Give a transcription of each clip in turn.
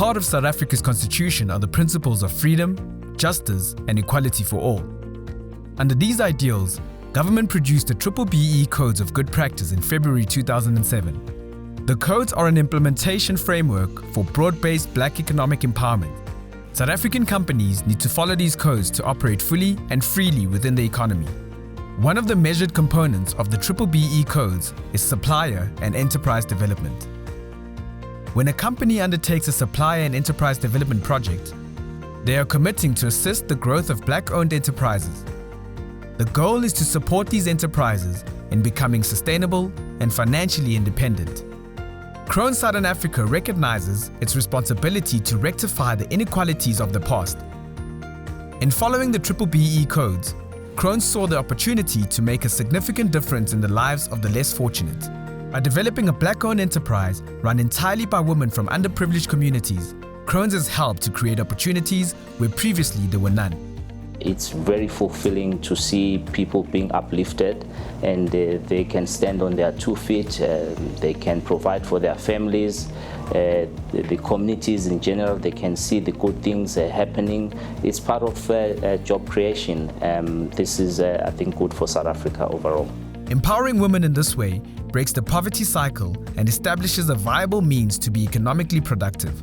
heart of South Africa's constitution are the principles of freedom, justice, and equality for all. Under these ideals, government produced the BBBE Codes of Good Practice in February 2007. The codes are an implementation framework for broad-based black economic empowerment. South African companies need to follow these codes to operate fully and freely within the economy. One of the measured components of the BBBE codes is supplier and enterprise development. When a company undertakes a supplier and enterprise development project, they are committing to assist the growth of black-owned enterprises. The goal is to support these enterprises in becoming sustainable and financially independent. Krones Southern Africa recognizes its responsibility to rectify the inequalities of the past. In following the BBBE codes, Krones saw the opportunity to make a significant difference in the lives of the less fortunate. By developing a black-owned enterprise run entirely by women from underprivileged communities, Krones has helped to create opportunities where previously there were none. It's very fulfilling to see people being uplifted and they can stand on their 2 feet, they can provide for their families, the communities in general, they can see the good things happening. It's part of job creation. This is, I think, good for South Africa overall. Empowering women in this way breaks the poverty cycle and establishes a viable means to be economically productive.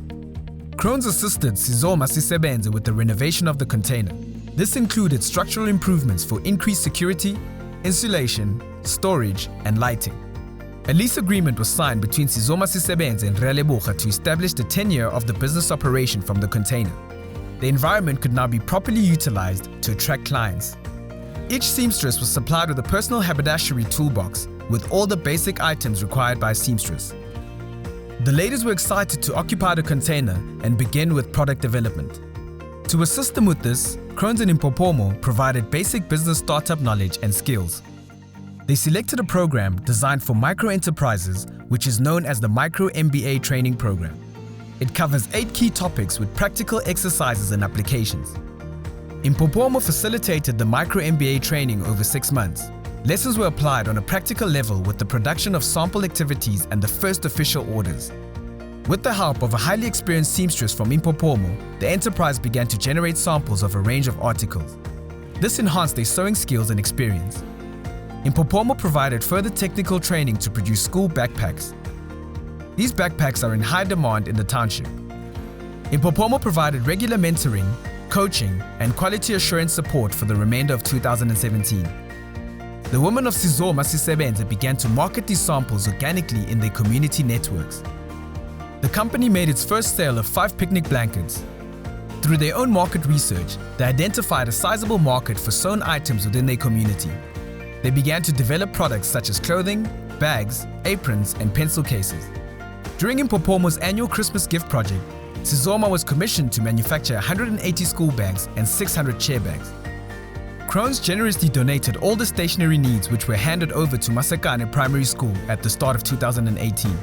Krones assisted Sizoma Sisebenze with the renovation of the container. This included structural improvements for increased security, insulation, storage, and lighting. A lease agreement was signed between Sizoma Sisebenze and Releboga to establish the tenure of the business operation from the container. The environment could now be properly utilized to attract clients. Each seamstress was supplied with a personal haberdashery toolbox with all the basic items required by a seamstress. The ladies were excited to occupy the container and begin with product development. To assist them with this, Krones and Impophomo provided basic business startup knowledge and skills. They selected a program designed for micro-enterprises, which is known as the Micro MBA training program. It covers 8 key topics with practical exercises and applications. Impophomo facilitated the Micro MBA training over 6 months. Lessons were applied on a practical level with the production of sample activities and the first official orders. With the help of a highly experienced seamstress from Impophomo, the enterprise began to generate samples of a range of articles. This enhanced their sewing skills and experience. Impophomo provided further technical training to produce school backpacks. These backpacks are in high demand in the township. Impophomo provided regular mentoring, coaching, and quality assurance support for the remainder of 2017. The women of Sizoma Sisebenze began to market these samples organically in their community networks. The company made its first sale of 5 picnic blankets. Through their own market research, they identified a sizable market for sewn items within their community. They began to develop products such as clothing, bags, aprons, and pencil cases. During Impophomo's annual Christmas gift project, Sizoma was commissioned to manufacture 180 school bags and 600 chair bags. Krones generously donated all the stationery needs which were handed over to Masekane Primary School at the start of 2018.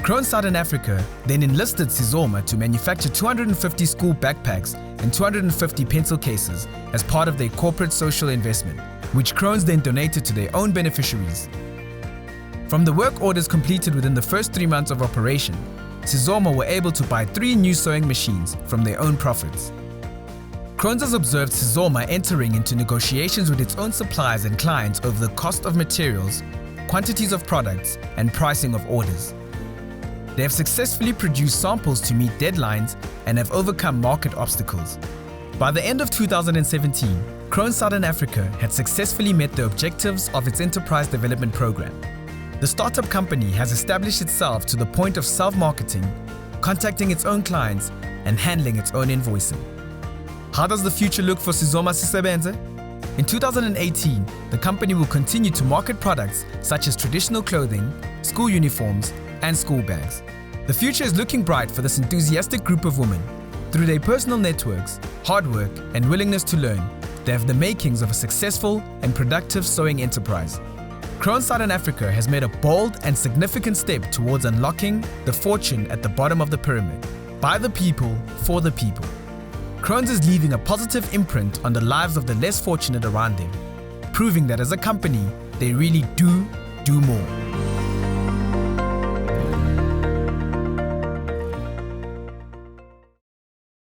Krones Southern Africa then enlisted Sizoma to manufacture 250 school backpacks and 250 pencil cases as part of their corporate social investment, which Krones then donated to their own beneficiaries. From the work orders completed within the first 3 months of operation, Sizoma were able to buy 3 new sewing machines from their own profits. Krones has observed Sizoma entering into negotiations with its own suppliers and clients over the cost of materials, quantities of products, and pricing of orders. They have successfully produced samples to meet deadlines and have overcome market obstacles. By the end of 2017, Krones Southern Africa had successfully met the objectives of its enterprise development program. The startup company has established itself to the point of self-marketing, contacting its own clients, and handling its own invoicing. How does the future look for Sizoma Sisebenze? In 2018, the company will continue to market products such as traditional clothing, school uniforms, and school bags. The future is looking bright for this enthusiastic group of women. Through their personal networks, hard work, and willingness to learn, they have the makings of a successful and productive sewing enterprise. Krones Southern Africa has made a bold and significant step towards unlocking the fortune at the bottom of the pyramid. By the people, for the people. Krones is leaving a positive imprint on the lives of the less fortunate around them, proving that as a company, they really do more.